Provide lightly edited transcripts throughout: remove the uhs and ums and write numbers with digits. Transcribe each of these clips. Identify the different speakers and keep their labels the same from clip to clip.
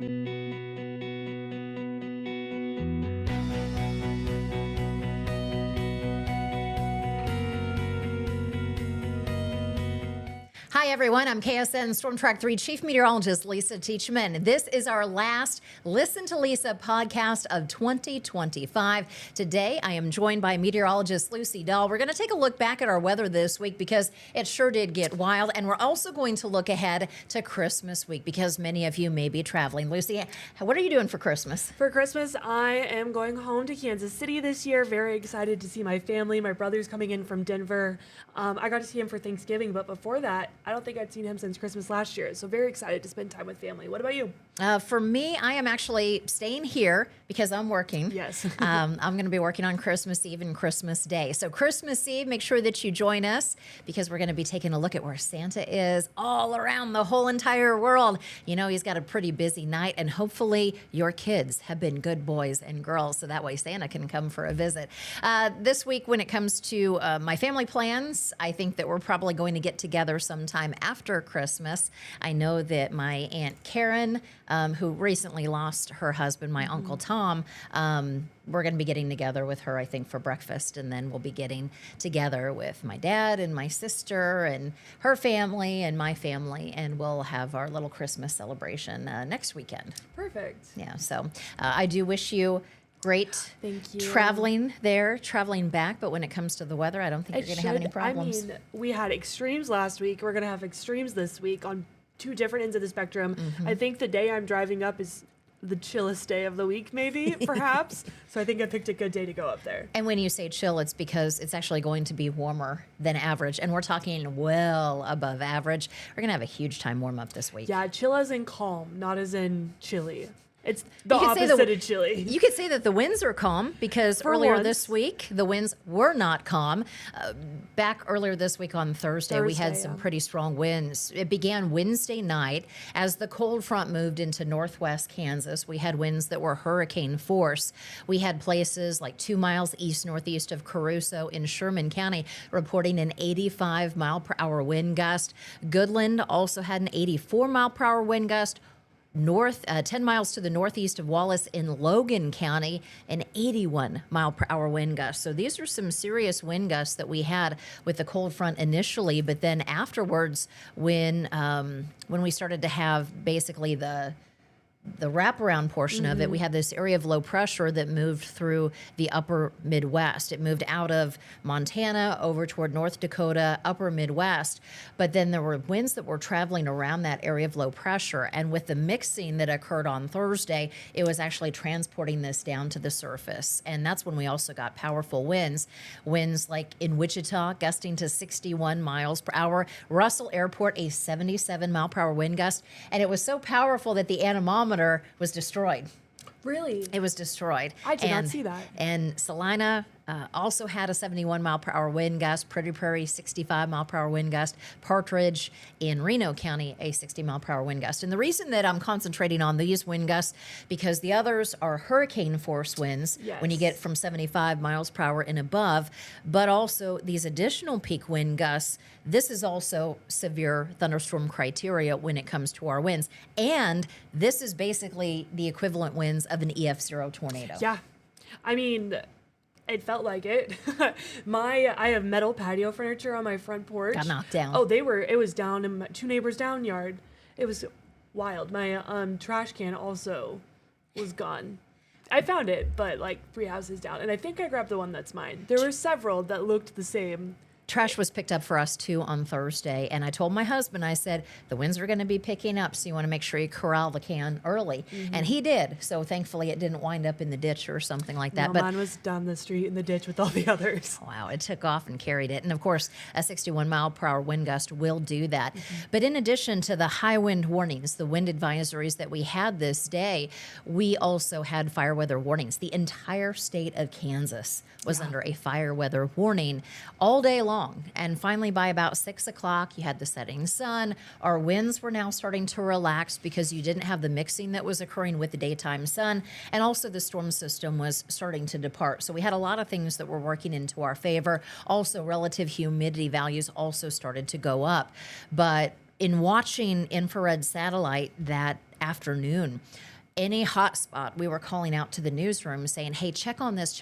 Speaker 1: Hi, everyone. I'm KSN Storm Track 3 Chief Meteorologist Lisa Teachman. This is our last Listen to Lisa podcast of 2025. Today, I am joined by meteorologist Lucy Dahl. We're going to take a look back at our weather this week because it sure did get wild. And we're also going to look ahead to Christmas week because many of you may be traveling. Lucy, what are you doing for Christmas?
Speaker 2: For Christmas, I am going home to Kansas City this year. Very excited to see my family. My brother's coming in from Denver. I got to see him for Thanksgiving, but before that, I don't think I'd seen him since Christmas last year. So very excited to spend time with family. What about you?
Speaker 1: For me, I am actually staying here because I'm working.
Speaker 2: Yes.
Speaker 1: I'm going to be working on Christmas Eve and Christmas Day. So Christmas Eve, make sure that you join us because we're going to be taking a look at where Santa is all around the whole entire world. You know, he's got a pretty busy night, and hopefully your kids have been good boys and girls, so that way Santa can come for a visit. This week, when it comes to my family plans, I think that we're probably going to get together sometime after Christmas. I know that my Aunt Karen, who recently lost her husband, my Uncle Tom, we're going to be getting together with her, I think, for breakfast, and then we'll be getting together with my dad and my sister and her family and my family, and we'll have our little Christmas celebration next weekend.
Speaker 2: Perfect.
Speaker 1: Yeah, so I do wish you great
Speaker 2: Thank you.
Speaker 1: traveling there, traveling back, but when it comes to the weather, I don't think you're going to have any problems.
Speaker 2: I mean, we had extremes last week. We're going to have extremes this week on two different ends of the spectrum. I think the day I'm driving up is the chillest day of the week, maybe, perhaps. So I think I picked a good day to go up there.
Speaker 1: And when you say chill, it's because it's actually going to be warmer than average. And we're talking well above average. We're going to have a huge time warm up this week.
Speaker 2: Yeah, chill as in calm, not as in chilly. It's the
Speaker 1: You could say
Speaker 2: opposite of chilly.
Speaker 1: You could say that the winds are calm because
Speaker 2: For
Speaker 1: earlier
Speaker 2: once.
Speaker 1: this week, the winds were not calm. Back earlier this week on Thursday, we had some pretty strong winds. It began Wednesday night. As the cold front moved into northwest Kansas, we had winds that were hurricane force. We had places like 2 miles east-northeast of Caruso in Sherman County reporting an 85-mile-per-hour wind gust. Goodland also had an 84-mile-per-hour wind gust. 10 miles to the northeast of Wallace in Logan County, an 81-mile-per-hour wind gust. So these are some serious wind gusts that we had with the cold front initially, but then afterwards, when we started to have basically the wraparound portion of it, we had this area of low pressure that moved through the upper Midwest. It moved out of Montana over toward North Dakota, upper Midwest. But then there were winds that were traveling around that area of low pressure. And with the mixing that occurred on Thursday, it was actually transporting this down to the surface. And that's when we also got powerful winds. Winds like in Wichita, gusting to 61 miles per hour. Russell Airport, a 77-mile-per-hour wind gust. And it was so powerful that the anemometer was destroyed.
Speaker 2: Really?
Speaker 1: It was destroyed.
Speaker 2: I did not see that.
Speaker 1: And Salina also had a 71-mile-per-hour wind gust. Pretty Prairie, 65-mile-per-hour wind gust. Partridge in Reno County, a 60-mile-per-hour wind gust. And the reason that I'm concentrating on these wind gusts, because the others are hurricane force winds when you get from 75 miles per hour and above, but also these additional peak wind gusts. This is also severe thunderstorm criteria when it comes to our winds. And this is basically the equivalent winds of an EF0 tornado.
Speaker 2: Yeah. I mean, it felt like it. I have metal patio furniture on my front porch.
Speaker 1: Got knocked down.
Speaker 2: Oh, it was down in my 2 neighbors down yard. It was wild. My trash can also was gone. I found it, but like 3 houses down. And I think I grabbed the one that's mine. There were several that looked the same.
Speaker 1: Trash was picked up for us too on Thursday, and I told my husband, I said, the winds are going to be picking up, so you want to make sure you corral the can early. And he did, so thankfully it didn't wind up in the ditch or something like that.
Speaker 2: No,
Speaker 1: But
Speaker 2: mine was down the street in the ditch with all the others.
Speaker 1: wow, it took off and carried it. And of course, a 61-mile-per-hour wind gust will do that. But in addition to the high wind warnings, the wind advisories that we had this day, we also had fire weather warnings. The entire state of Kansas was under a fire weather warning all day long. And finally, by about 6 o'clock, you had the setting sun. Our winds were now starting to relax because you didn't have the mixing that was occurring with the daytime sun. And also the storm system was starting to depart. So we had a lot of things that were working into our favor. Also, relative humidity values also started to go up. But in watching infrared satellite that afternoon, any hot spot, we were calling out to the newsroom saying, hey, check on this,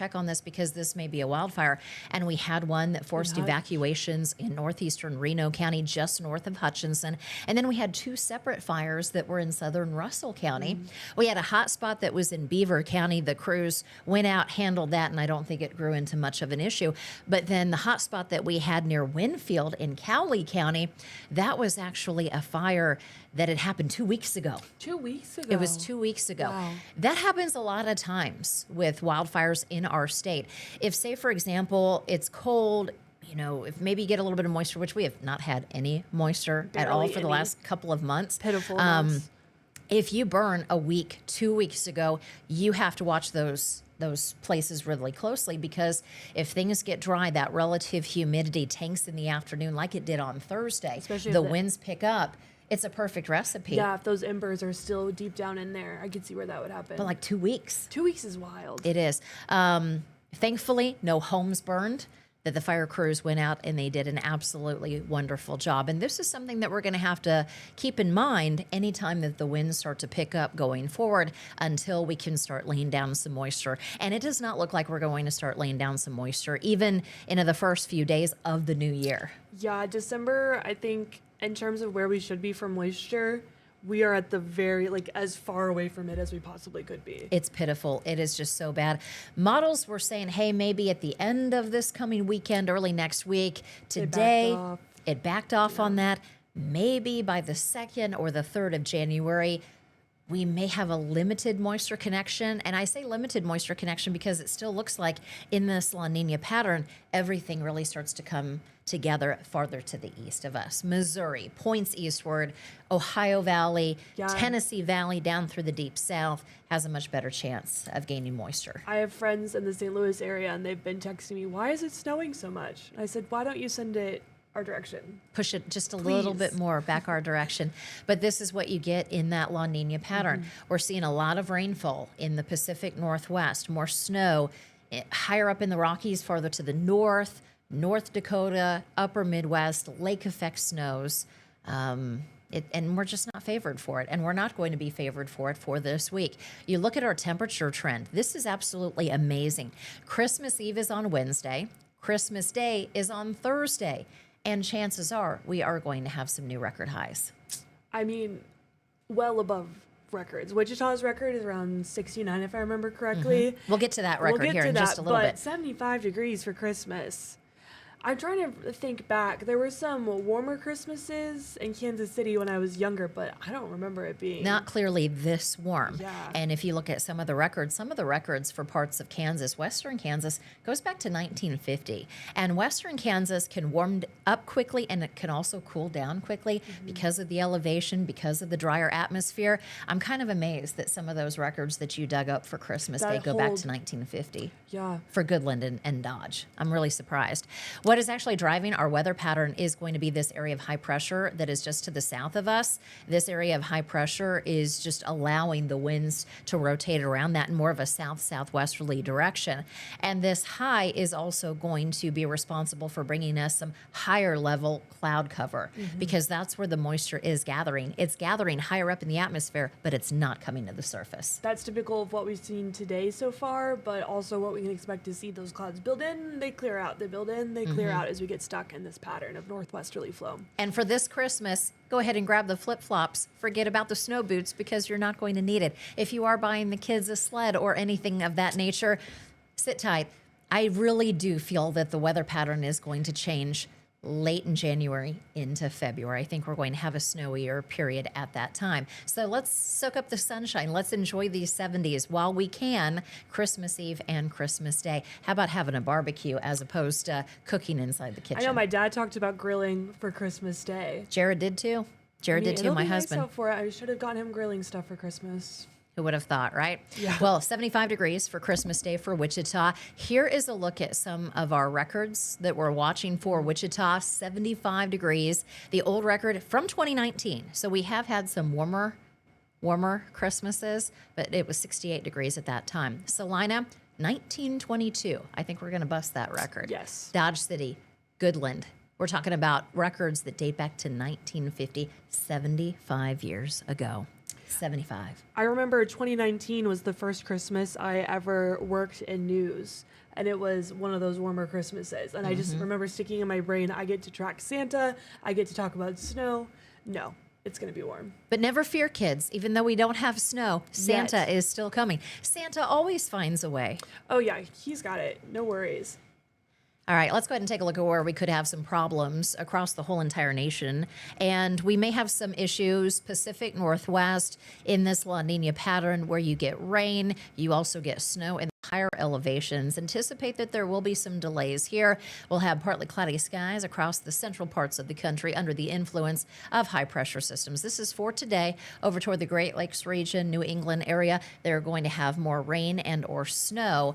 Speaker 1: because this may be a wildfire. And we had one that forced evacuations in northeastern Reno County, just north of Hutchinson. And then we had 2 separate fires that were in southern Russell County. We had a hot spot that was in Beaver County. The crews went out, handled that, and I don't think it grew into much of an issue. But then the hot spot that we had near Winfield in Cowley County, that was actually a fire that had happened 2 weeks ago.
Speaker 2: 2 weeks ago?
Speaker 1: It was 2 weeks ago.
Speaker 2: Wow.
Speaker 1: That happens a lot of times with wildfires in our state. If, say, for example, it's cold, if maybe you get a little bit of moisture, which we have not had any moisture at all for the last couple of months.
Speaker 2: Pitiful months.
Speaker 1: If you burn a week, 2 weeks ago, you have to watch those places really closely, because if things get dry, that relative humidity tanks in the afternoon like it did on Thursday.
Speaker 2: Especially
Speaker 1: the winds pick up. It's a perfect recipe.
Speaker 2: Yeah, if those embers are still deep down in there, I could see where that would happen.
Speaker 1: But like 2 weeks.
Speaker 2: 2 weeks is wild.
Speaker 1: It is. Thankfully, no homes burned. That the fire crews went out and they did an absolutely wonderful job. And this is something that we're going to have to keep in mind anytime that the winds start to pick up going forward, until we can start laying down some moisture. And it does not look like we're going to start laying down some moisture even in the first few days of the new year.
Speaker 2: Yeah, December, I think, in terms of where we should be for moisture, we are at the very, as far away from it as we possibly could be.
Speaker 1: It's pitiful. It is just so bad. Models were saying, hey, maybe at the end of this coming weekend, early next week. Today, it backed off on that. Maybe by the 2nd or the 3rd of January, we may have a limited moisture connection. And I say limited moisture connection because it still looks like in this La Nina pattern, everything really starts to come together farther to the east of us. Missouri, points eastward, Ohio Valley, Tennessee Valley, down through the deep south has a much better chance of gaining moisture.
Speaker 2: I have friends in the St. Louis area, and they've been texting me, why is it snowing so much? And I said, why don't you send it our direction?
Speaker 1: Push it just a little bit more back our direction. But this is what you get in that La Nina pattern. We're seeing a lot of rainfall in the Pacific Northwest, more snow higher up in the Rockies, farther to the north, North Dakota, upper Midwest, lake effect snows. And we're just not favored for it. And we're not going to be favored for it for this week. You look at our temperature trend. This is absolutely amazing. Christmas Eve is on Wednesday. Christmas Day is on Thursday. And chances are we are going to have some new record highs.
Speaker 2: I mean, well above records. Wichita's record is around 69, if I remember correctly.
Speaker 1: We'll get to that record here in just a little bit.
Speaker 2: But 75 degrees for Christmas. I'm trying to think back. There were some warmer Christmases in Kansas City when I was younger, but I don't remember it being.
Speaker 1: Not clearly this warm.
Speaker 2: Yeah.
Speaker 1: And if you look at some of the records for parts of Kansas, western Kansas, goes back to 1950. And western Kansas can warm up quickly, and it can also cool down quickly because of the elevation, because of the drier atmosphere. I'm kind of amazed that some of those records that you dug up for Christmas Day go back to 1950.
Speaker 2: Yeah.
Speaker 1: For Goodland and Dodge. I'm really surprised. What is actually driving our weather pattern is going to be this area of high pressure that is just to the south of us. This area of high pressure is just allowing the winds to rotate around that in more of a south-southwesterly direction. And this high is also going to be responsible for bringing us some higher level cloud cover because that's where the moisture is gathering. It's gathering higher up in the atmosphere, but it's not coming to the surface.
Speaker 2: That's typical of what we've seen today so far, but also what we can expect to see. Those clouds build in, they clear out, they build in, they clear out as we get stuck in this pattern of northwesterly flow.
Speaker 1: And for this Christmas, go ahead and grab the flip-flops. Forget about the snow boots because you're not going to need it. If you are buying the kids a sled or anything of that nature, sit tight. I really do feel that the weather pattern is going to change late in January into February. I think we're going to have a snowier period at that time. So let's soak up the sunshine. Let's enjoy these 70s while we can, Christmas Eve and Christmas Day. How about having a barbecue as opposed to cooking inside the kitchen?
Speaker 2: I know my dad talked about grilling for Christmas Day.
Speaker 1: Jared did too. Jared did too, my husband.
Speaker 2: Nice out for it. I should have gotten him grilling stuff for Christmas.
Speaker 1: Who would have thought, right?
Speaker 2: Yeah.
Speaker 1: Well, 75 degrees for Christmas Day for Wichita. Here is a look at some of our records that we're watching for Wichita. 75 degrees, the old record from 2019. So we have had some warmer Christmases, but it was 68 degrees at that time. Salina, 1922. I think we're going to bust that record.
Speaker 2: Yes.
Speaker 1: Dodge City, Goodland, We're talking about records that date back to 1950, 75 years ago. 75.
Speaker 2: I remember 2019 was the first Christmas I ever worked in news. And it was one of those warmer Christmases. And I just remember sticking in my brain, I get to track Santa. I get to talk about snow. No, it's going to be warm.
Speaker 1: But never fear, kids. Even though we don't have snow, Santa is still coming. Santa always finds a way.
Speaker 2: Oh, yeah, he's got it. No worries.
Speaker 1: All right, let's go ahead and take a look at where we could have some problems across the whole entire nation. And we may have some issues Pacific Northwest in this La Nina pattern where you get rain. You also get snow in higher elevations. Anticipate that there will be some delays here. We'll have partly cloudy skies across the central parts of the country under the influence of high pressure systems. This is for today. Over toward the Great Lakes region, New England area, they're going to have more rain and or snow.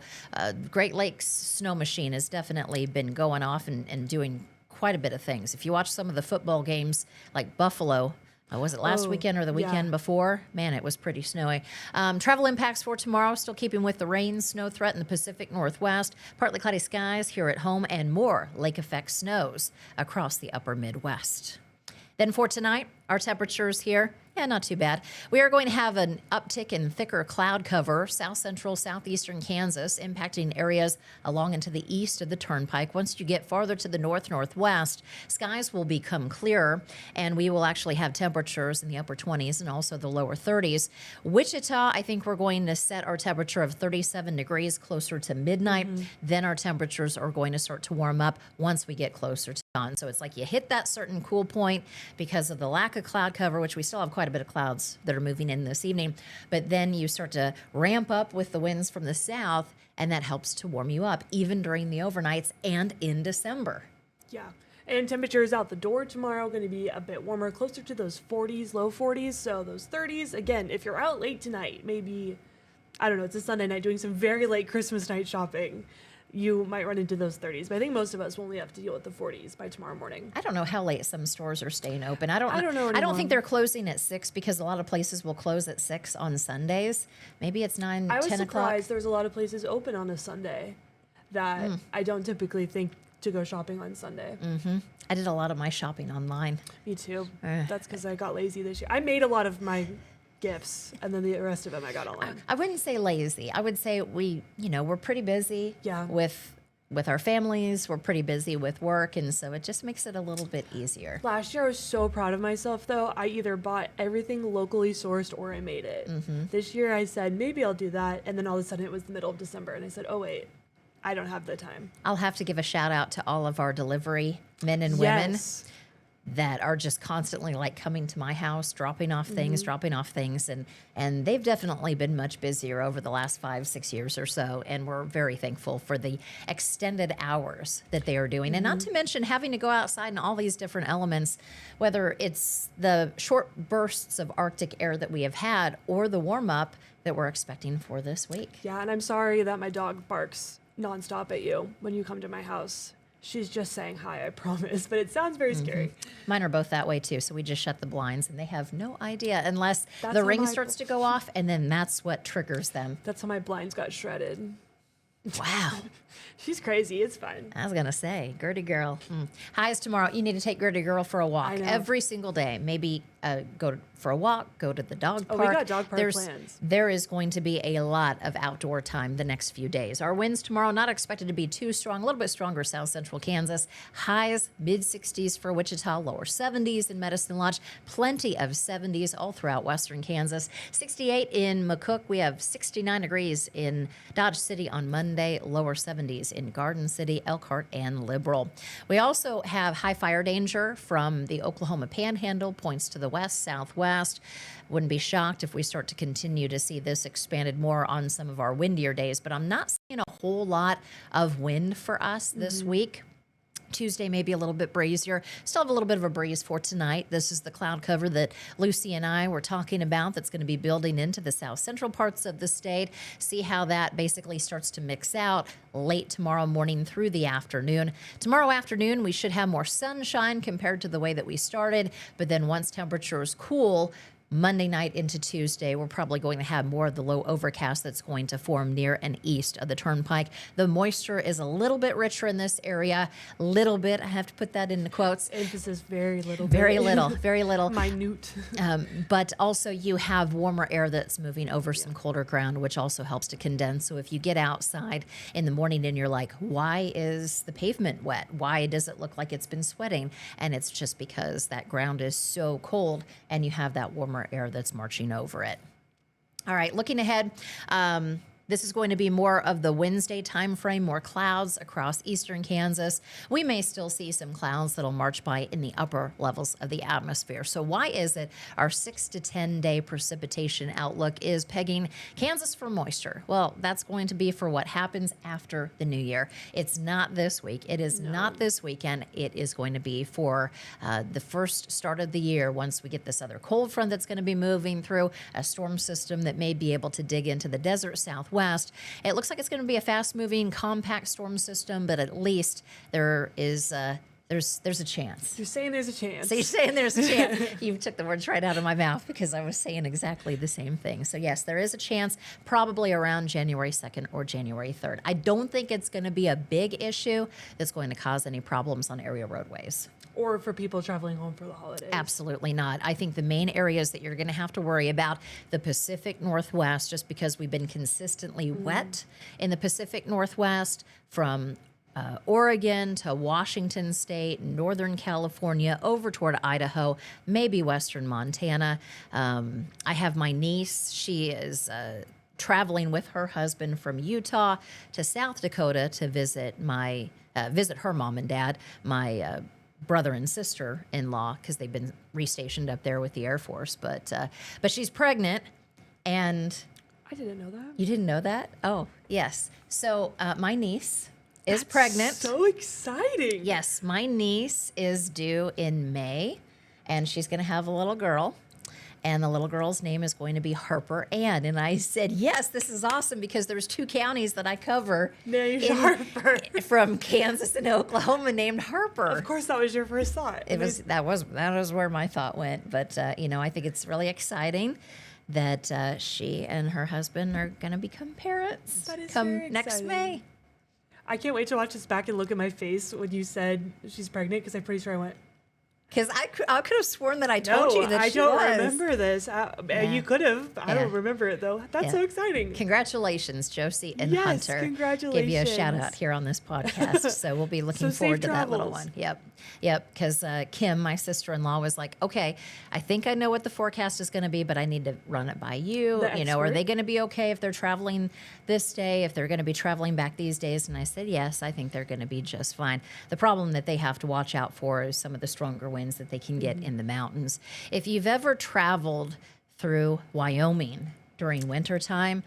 Speaker 1: Great Lakes snow machine has definitely been going off and doing quite a bit of things. If you watch some of the football games like Buffalo, was it last weekend or the weekend before? Man, it was pretty snowy. Travel impacts for tomorrow, still keeping with the rain, snow threat in the Pacific Northwest, partly cloudy skies here at home, and more lake effect snows across the upper Midwest. Then for tonight, our temperatures here, not too bad. We are going to have an uptick in thicker cloud cover, south central, southeastern Kansas, impacting areas along into the east of the turnpike. Once you get farther to the northwest, skies will become clearer, and we will actually have temperatures in the upper 20s and also the lower 30s. Wichita, I think we're going to set our temperature of 37 degrees closer to midnight. Then our temperatures are going to start to warm up once we get closer to dawn. So it's like you hit that certain cool point because of the lack of cloud cover, which we still have quite a bit of clouds that are moving in this evening. But then you start to ramp up with the winds from the south, and that helps to warm you up even during the overnights and in December.
Speaker 2: Yeah. And temperatures out the door tomorrow going to be a bit warmer, closer to those 40s, low 40s. So those 30s, again, if you're out late tonight, maybe, I don't know, it's a Sunday night doing some very late Christmas night shopping, you might run into those 30s. But I think most of us will only have to deal with the 40s by tomorrow morning.
Speaker 1: I don't know how late some stores are staying open. I don't know.
Speaker 2: Anymore.
Speaker 1: I don't think they're closing at 6 because a lot of places will close at 6 on Sundays. Maybe it's 9, 10 o'clock.
Speaker 2: I was surprised there's a lot of places open on a Sunday that I don't typically think to go shopping on Sunday.
Speaker 1: I did a lot of my shopping online.
Speaker 2: Me too. That's because I got lazy this year. I made a lot of my gifts, and then the rest of them I got online.
Speaker 1: I wouldn't say lazy. I would say we're pretty busy with our families. We're pretty busy with work, and so it just makes it a little bit easier.
Speaker 2: Last year I was so proud of myself, though. I either bought everything locally sourced or I made it. This year I said, maybe I'll do that, and then all of a sudden it was the middle of December, and I said, oh wait, I don't have the time.
Speaker 1: I'll have to give a shout out to all of our delivery men and women that are just constantly like coming to my house, dropping off things, and they've definitely been much busier over the last 5-6 years or so, and we're very thankful for the extended hours that they are doing, and not to mention having to go outside and all these different elements, whether it's the short bursts of Arctic air that we have had or the warm up that we're expecting for this week.
Speaker 2: Yeah, and I'm sorry that my dog barks nonstop at you when you come to my house. She's just saying hi, I promise, but it sounds very scary.
Speaker 1: Mine are both that way too, so we just shut the blinds and they have no idea unless the ring starts to go off, and then that's what triggers them.
Speaker 2: That's how my blinds got shredded.
Speaker 1: Wow.
Speaker 2: She's crazy. It's fine.
Speaker 1: I was going to say, Gertie girl. Highs tomorrow. You need to take Gertie girl for a walk every single day. Maybe go for a walk, go to the dog park.
Speaker 2: Oh, we got dog park plans.
Speaker 1: There is going to be a lot of outdoor time the next few days. Our winds tomorrow not expected to be too strong, a little bit stronger south central Kansas. Highs mid-60s for Wichita, lower 70s in Medicine Lodge. Plenty of 70s all throughout western Kansas. 68 in McCook. We have 69 degrees in Dodge City on Monday, lower 70s in Garden City, Elkhart, and Liberal. We also have high fire danger from the Oklahoma Panhandle, points to the west, southwest. Wouldn't be shocked if we start to continue to see this expanded more on some of our windier days, but I'm not seeing a whole lot of wind for us this week. Tuesday may be a little bit breezier. Still have a little bit of a breeze for tonight. This is the cloud cover that Lucy and I were talking about that's going to be building into the south central parts of the state. See how that basically starts to mix out late tomorrow morning through the afternoon. Tomorrow afternoon, we should have more sunshine compared to the way that we started, but then once temperatures cool, Monday night into Tuesday, we're probably going to have more of the low overcast that's going to form near and east of the turnpike. The moisture is a little bit richer in this area. Little bit, I have to put that into quotes.
Speaker 2: Emphasis, very little.
Speaker 1: Very little, very little.
Speaker 2: Minute.
Speaker 1: But also you have warmer air that's moving over some colder ground, which also helps to condense. So if you get outside in the morning and you're like, why is the pavement wet? Why does it look like it's been sweating? And it's just because that ground is so cold and you have that warmer air that's marching over it. All right, looking ahead, this is going to be more of the Wednesday time frame, more clouds across eastern Kansas. We may still see some clouds that'll march by in the upper levels of the atmosphere. So why is it our 6 to 10 day precipitation outlook is pegging Kansas for moisture? Well, that's going to be for what happens after the new year. It's not this week. It is not this weekend. It is going to be for the first start of the year once we get this other cold front that's going to be moving through, a storm system that may be able to dig into the desert southwest. It looks like it's going to be a fast-moving, compact storm system, but at least there is there's a chance.
Speaker 2: You're saying there's a chance.
Speaker 1: So you're saying there's a chance. You took the words right out of my mouth because I was saying exactly the same thing. So yes, there is a chance, probably around January 2nd or January 3rd. I don't think it's going to be a big issue that's going to cause any problems on area roadways.
Speaker 2: Or for people traveling home for the holidays.
Speaker 1: Absolutely not. I think the main areas that you're going to have to worry about, the Pacific Northwest, just because we've been consistently wet in the Pacific Northwest from Oregon to Washington State, Northern California, over toward Idaho, maybe Western Montana. I have my niece. She is traveling with her husband from Utah to South Dakota to visit visit her mom and dad, my brother and sister-in-law, because they've been restationed up there with the Air Force. But she's pregnant, and
Speaker 2: I didn't know that.
Speaker 1: You didn't know that? Oh, yes. So my niece is pregnant.
Speaker 2: So exciting.
Speaker 1: Yes, my niece is due in May, and she's going to have a little girl. And the little girl's name is going to be Harper Ann. And I said, yes, this is awesome because there's 2 counties that I cover
Speaker 2: Harper.
Speaker 1: from Kansas and Oklahoma named Harper.
Speaker 2: Of course, that was your first thought.
Speaker 1: That was where my thought went. But I think it's really exciting that she and her husband are going to become parents come next May.
Speaker 2: I can't wait to watch this back and look at my face when you said she's pregnant, because I'm pretty sure I went.
Speaker 1: Because I could have sworn that I told you that
Speaker 2: I
Speaker 1: she was.
Speaker 2: don't remember this. You could have. I don't remember it, though. That's so exciting.
Speaker 1: Congratulations, Josie and Hunter.
Speaker 2: Congratulations.
Speaker 1: Give you a shout out here on this podcast. So we'll be looking forward to that little one. Yep. Because Kim, my sister-in-law, was like, okay, I think I know what the forecast is going to be, but I need to run it by you. Are they going to be okay if they're traveling this day, if they're going to be traveling back these days? And I said, yes, I think they're going to be just fine. The problem that they have to watch out for is some of the stronger winds that they can get in the mountains. If you've ever traveled through Wyoming during wintertime,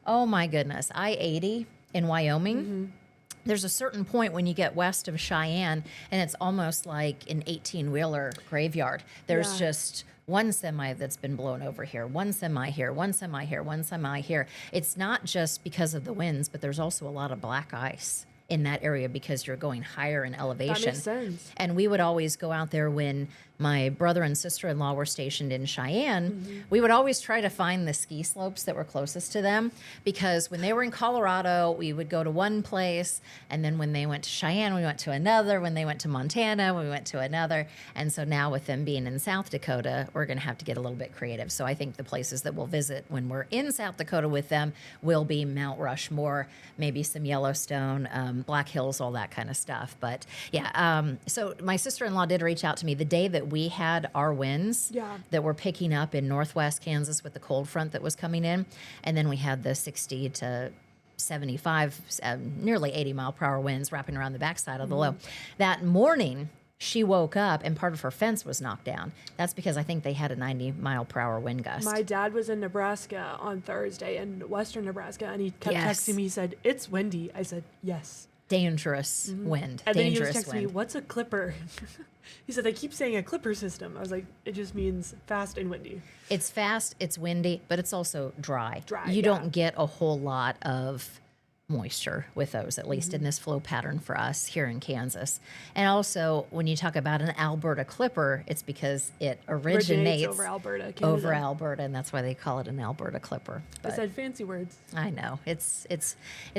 Speaker 1: oh my goodness, I-80 in Wyoming, there's a certain point when you get west of Cheyenne, and it's almost like an 18-wheeler graveyard. There's just one semi that's been blown over here, one semi here, one semi here, one semi here. It's not just because of the winds, but there's also a lot of black ice in that area because you're going higher in elevation.
Speaker 2: That makes sense.
Speaker 1: And we would always go out there when my brother and sister-in-law were stationed in Cheyenne. We would always try to find the ski slopes that were closest to them, because when they were in Colorado, we would go to one place, and then when they went to Cheyenne, we went to another. When they went to Montana, we went to another. And so now with them being in South Dakota, we're going to have to get a little bit creative. So I think the places that we'll visit when we're in South Dakota with them will be Mount Rushmore, maybe some Yellowstone, Black Hills, all that kind of stuff. But so my sister-in-law did reach out to me the day that we had our winds that were picking up in northwest Kansas with the cold front that was coming in. And then we had the 60 to 75, nearly 80 mile per hour winds wrapping around the backside of the low. That morning, she woke up and part of her fence was knocked down. That's because I think they had a 90 mile per hour wind gust.
Speaker 2: My dad was in Nebraska on Thursday, in western Nebraska, and he kept texting me. He said, "It's windy." I said, "Yes."
Speaker 1: Dangerous wind.
Speaker 2: And
Speaker 1: dangerous
Speaker 2: then he was texting me, "What's a clipper?" He said, "They keep saying a clipper system." I was like, "It just means fast and windy."
Speaker 1: It's fast, it's windy, but it's also dry.
Speaker 2: Dry,
Speaker 1: You don't get a whole lot of moisture with those, at least in this flow pattern for us here in Kansas. And also, when you talk about an Alberta clipper, it's because it originates
Speaker 2: over Alberta, Canada.
Speaker 1: over Alberta, and that's why they call it an Alberta clipper.
Speaker 2: I said fancy words.
Speaker 1: I know. It's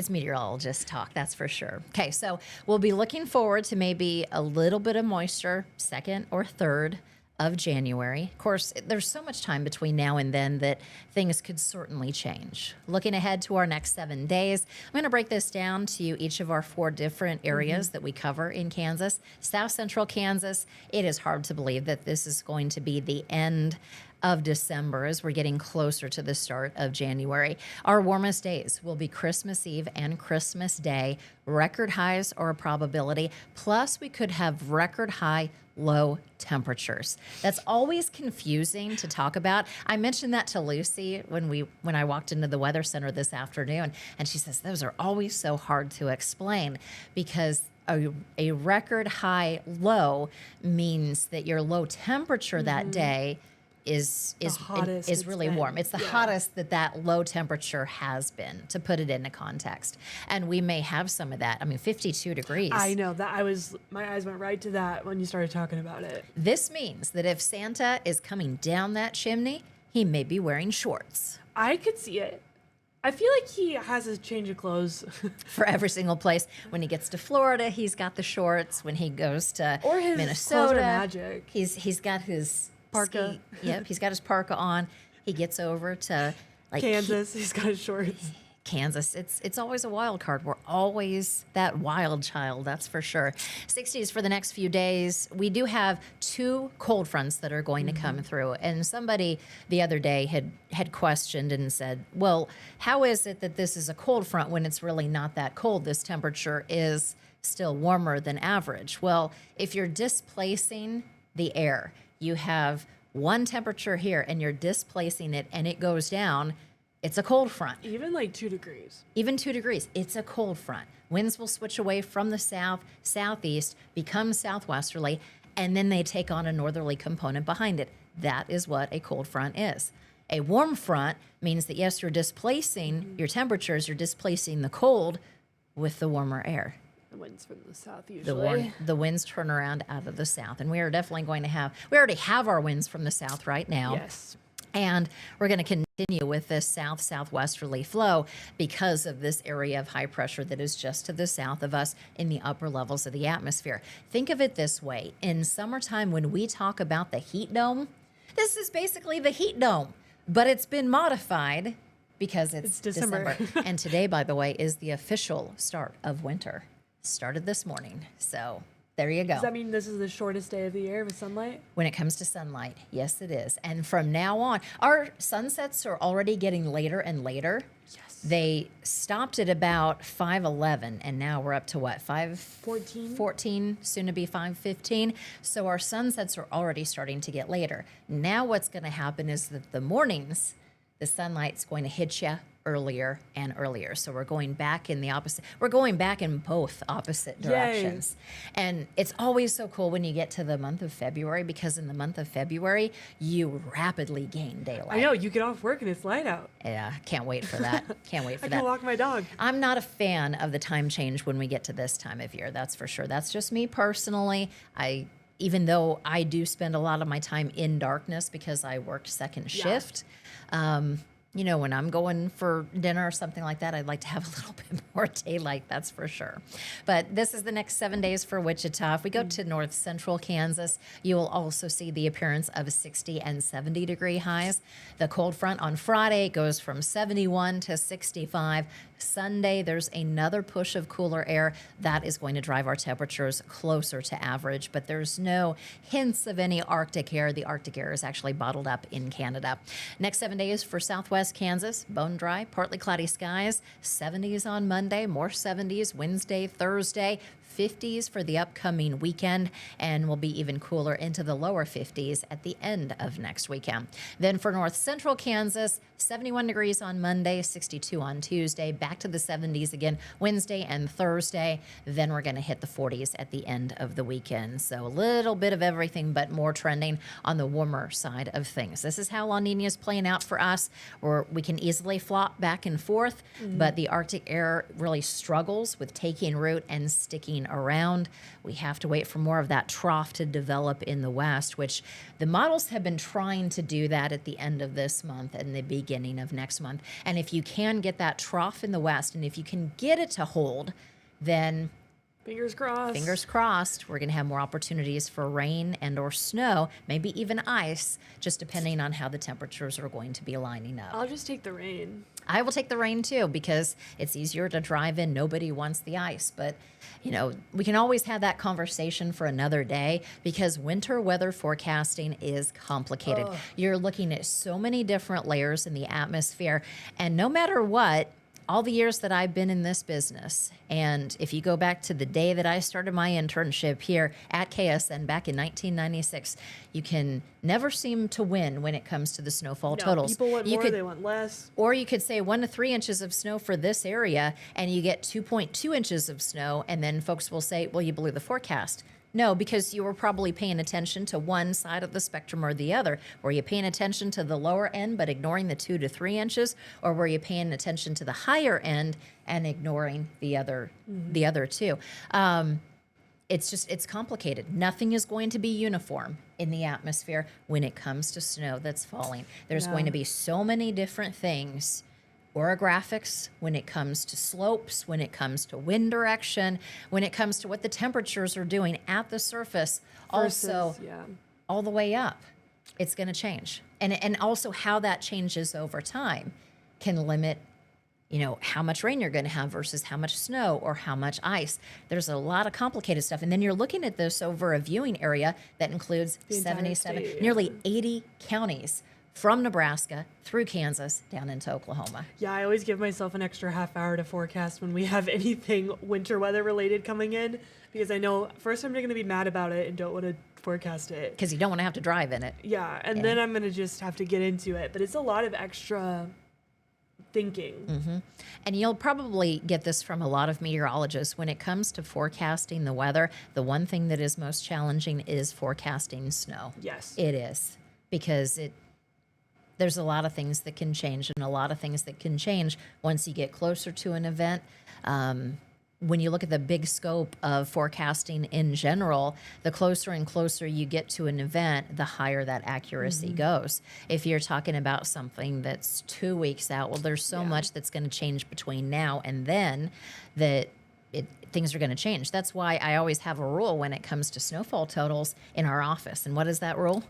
Speaker 1: meteorologist talk, that's for sure. Okay, so we'll be looking forward to maybe a little bit of moisture, 2nd or 3rd of January. Of course, there's so much time between now and then that things could certainly change. Looking ahead to our next 7 days, I'm going to break this down to each of our 4 different areas that we cover in Kansas. South Central Kansas, it is hard to believe that this is going to be the end of December as we're getting closer to the start of January. Our warmest days will be Christmas Eve and Christmas Day. Record highs are a probability. Plus, we could have record high low temperatures. That's always confusing to talk about. I mentioned that to Lucy when I walked into the weather center this afternoon, and she says those are always so hard to explain because a record high low means that your low temperature that day is really warm. It's the hottest that low temperature has been, to put it into context. And we may have some of that. I mean, 52 degrees.
Speaker 2: I know that my eyes went right to that when you started talking about it.
Speaker 1: This means that if Santa is coming down that chimney, he may be wearing shorts.
Speaker 2: I could see it. I feel like he has a change of clothes
Speaker 1: for every single place. When he gets to Florida, he's got the shorts. When he goes to
Speaker 2: or his
Speaker 1: Minnesota,
Speaker 2: clothes are magic.
Speaker 1: He's got his
Speaker 2: parka.
Speaker 1: Yep, he's got his parka on. He gets over to
Speaker 2: Kansas. He's got his shorts.
Speaker 1: Kansas, it's always a wild card. We're always that wild child, that's for sure. 60s for the next few days. We do have 2 cold fronts that are going to come through. And somebody the other day had questioned and said, well, how is it that this is a cold front when it's really not that cold? This temperature is still warmer than average. Well, if you're displacing the air, you have one temperature here and you're displacing it and it goes down, it's a cold front.
Speaker 2: Even like 2 degrees.
Speaker 1: Even 2 degrees. It's a cold front. Winds will switch away from the south, southeast, become southwesterly, and then they take on a northerly component behind it. That is what a cold front is. A warm front means that, yes, you're displacing your temperatures, you're displacing the cold with the warmer air.
Speaker 2: The winds from the south usually.
Speaker 1: The winds turn around out of the south. And we are definitely going to we already have our winds from the south right now.
Speaker 2: Yes.
Speaker 1: And we're going to continue with this south-southwesterly flow because of this area of high pressure that is just to the south of us in the upper levels of the atmosphere. Think of it this way. In summertime, when we talk about the heat dome, this is basically the heat dome, but it's been modified because it's December. And today, by the way, is the official start of winter. Started this morning. So there you go.
Speaker 2: Does that mean this is the shortest day of the year with sunlight?
Speaker 1: When it comes to sunlight, yes, it is. And from now on, our sunsets are already getting later and later.
Speaker 2: Yes.
Speaker 1: They stopped at about 5:11, and now we're up to what,
Speaker 2: 5:14?
Speaker 1: 14, soon to be 5:15. So our sunsets are already starting to get later. Now what's going to happen is that the mornings, the sunlight's going to hit you earlier and earlier. So we're going back in the opposite. We're going back in both opposite directions. Yay. And it's always so cool when you get to the month of February, because in the month of February, you rapidly gain daylight.
Speaker 2: I know. You get off work and it's light out.
Speaker 1: Yeah, can't wait for that. Can't wait for that.
Speaker 2: I can walk my dog.
Speaker 1: I'm not a fan of the time change when we get to this time of year. That's for sure. That's just me personally. Even though I do spend a lot of my time in darkness because I worked second shift, you know, when I'm going for dinner or something like that, I'd like to have a little bit more daylight, that's for sure. But this is the next 7 days for Wichita. If we go to north central Kansas, you will also see the appearance of 60 and 70 degree highs. The cold front on Friday goes from 71 to 65. Sunday, there's another push of cooler air that is going to drive our temperatures closer to average, but there's no hints of any Arctic air. The Arctic air is actually bottled up in Canada. Next 7 days for southwest Kansas, bone dry, partly cloudy skies, 70s on Monday, more 70s Wednesday, Thursday, 50s for the upcoming weekend, and will be even cooler into the lower 50s at the end of next weekend. Then for north central Kansas, 71 degrees on Monday, 62 on Tuesday, back to the 70s again Wednesday and Thursday. Then we're going to hit the 40s at the end of the weekend. So a little bit of everything, but more trending on the warmer side of things. This is how La Nina is playing out for us. We're we can easily flop back and forth, but the Arctic air really struggles with taking root and sticking around. We have to wait for more of that trough to develop in the west, which the models have been trying to do that at the end of this month and the beginning of next month. And if you can get that trough in the west, and if you can get it to hold, then
Speaker 2: Fingers crossed.
Speaker 1: fingers crossed, we're going to have more opportunities for rain and or snow, maybe even ice, just depending on how the temperatures are going to be lining up.
Speaker 2: I'll just take the rain.
Speaker 1: I will take the rain too because it's easier to drive in. Nobody wants the ice. But, we can always have that conversation for another day because winter weather forecasting is complicated. You're looking at so many different layers in the atmosphere. And no matter what, all the years that I've been in this business, and if you go back to the day that I started my internship here at KSN back in 1996, you can never seem to win when it comes to the snowfall totals.
Speaker 2: People want more, they want less.
Speaker 1: Or you could say 1 to 3 inches of snow for this area, and you get 2.2 inches of snow, and then folks will say, well, you blew the forecast. No, because you were probably paying attention to one side of the spectrum or the other. Were you paying attention to the lower end but ignoring the 2 to 3 inches, or were you paying attention to the higher end and ignoring the other two? It's complicated. Nothing is going to be uniform in the atmosphere when it comes to snow that's falling. There's going to be so many different things. Orographics, when it comes to slopes, when it comes to wind direction, when it comes to what the temperatures are doing at the surface, also all the way up, it's going to change. And also how that changes over time can limit, how much rain you're going to have versus how much snow or how much ice. There's a lot of complicated stuff. And then you're looking at this over a viewing area that includes 77, nearly 80 counties, from Nebraska through Kansas down into Oklahoma.
Speaker 2: Yeah, I always give myself an extra half hour to forecast when we have anything winter weather related coming in, because I know first I'm going to be mad about it and don't want to forecast it.
Speaker 1: Because you don't want to have to drive in it.
Speaker 2: Yeah, and then I'm going to just have to get into it. But it's a lot of extra thinking.
Speaker 1: And you'll probably get this from a lot of meteorologists. When it comes to forecasting the weather, the one thing that is most challenging is forecasting snow.
Speaker 2: Yes.
Speaker 1: It is. Because there's a lot of things that can change, and a lot of things that can change once you get closer to an event. When you look at the big scope of forecasting in general, the closer and closer you get to an event, the higher that accuracy goes. If you're talking about something that's 2 weeks out, well, there's so much that's going to change between now and then that things are going to change. That's why I always have a rule when it comes to snowfall totals in our office. And what is that rule?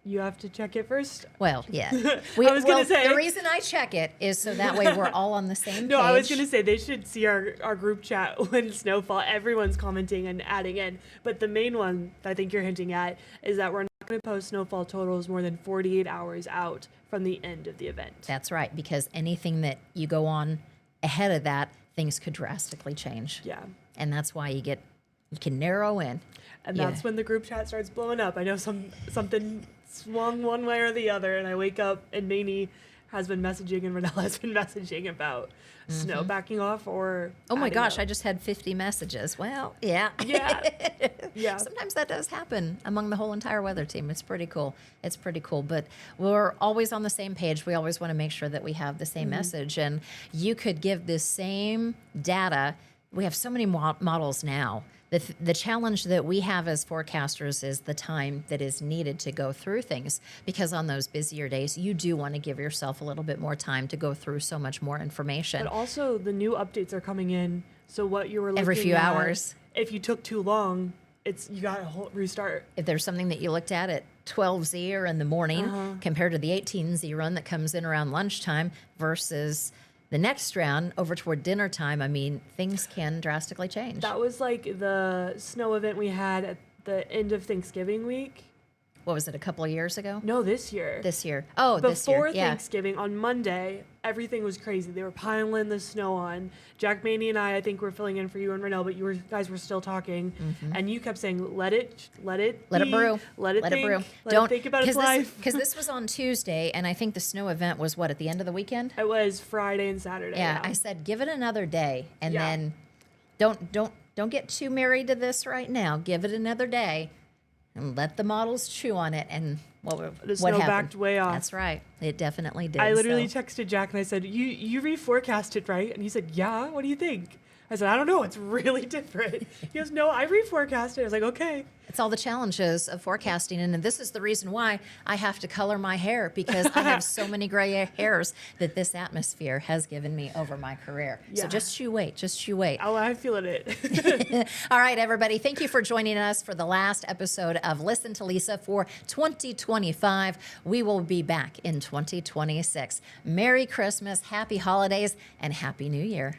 Speaker 2: You have to check it first?
Speaker 1: Well, yeah.
Speaker 2: I was going to say.
Speaker 1: The reason I check it is so that way we're all on the same page.
Speaker 2: No, I was going to say they should see our group chat when snowfall. Everyone's commenting and adding in. But the main one I think you're hinting at is that we're not going to post snowfall totals more than 48 hours out from the end of the event.
Speaker 1: That's right, because anything that you go on ahead of that, things could drastically change.
Speaker 2: Yeah.
Speaker 1: And that's why you can narrow in.
Speaker 2: And that's when the group chat starts blowing up. I know something swung one way or the other, and I wake up and Maney has been messaging and Renella has been messaging about snow backing off or
Speaker 1: oh my gosh,
Speaker 2: up.
Speaker 1: I just had 50 messages. Well, yeah.
Speaker 2: Yeah.
Speaker 1: Sometimes that does happen among the whole entire weather team. It's pretty cool. But we're always on the same page. We always want to make sure that we have the same message, and you could give this same data. We have so many models now. The challenge that we have as forecasters is the time that is needed to go through things, because on those busier days, you do want to give yourself a little bit more time to go through so much more information.
Speaker 2: But also the new updates are coming in. So what you were looking
Speaker 1: every few hours.
Speaker 2: If you took too long, you got to restart.
Speaker 1: If there's something that you looked at 12Z or in the morning compared to the 18Z run that comes in around lunchtime versus the next round over toward dinner time, I mean, things can drastically change.
Speaker 2: That was like the snow event we had at the end of Thanksgiving week.
Speaker 1: What was it, a couple of years ago?
Speaker 2: No, this year.
Speaker 1: This year. Oh, this year.
Speaker 2: Before Thanksgiving, on Monday, everything was crazy. They were piling the snow on. Jack, Maney, and I think, were filling in for you and Renelle, but guys were still talking. And you kept saying, let it
Speaker 1: brew. Let it
Speaker 2: brew.
Speaker 1: Let
Speaker 2: it think about its life.
Speaker 1: Because this was on Tuesday, and I think the snow event was at the end of the weekend?
Speaker 2: It was Friday and Saturday.
Speaker 1: Yeah, I said, give it another day, and then don't get too married to this right now. Give it another day. and let the models chew on it. And
Speaker 2: The
Speaker 1: what
Speaker 2: snow
Speaker 1: happened?
Speaker 2: backed way off.
Speaker 1: That's right. It definitely did.
Speaker 2: I literally
Speaker 1: So-
Speaker 2: texted Jack and I said, you reforecasted, right? And he said, yeah, what do you think? I said, I don't know, it's really different. He goes, no, I reforecasted. I was like, okay.
Speaker 1: It's all the challenges of forecasting. And this is the reason why I have to color my hair, because I have so many gray hairs that this atmosphere has given me over my career. So
Speaker 2: Yeah.
Speaker 1: just you wait. Just you wait.
Speaker 2: Oh, I'm feeling it.
Speaker 1: All right, everybody. Thank you for joining us for the last episode of Listen to Lisa for 2025. We will be back in 2026. Merry Christmas, happy holidays, and Happy New Year.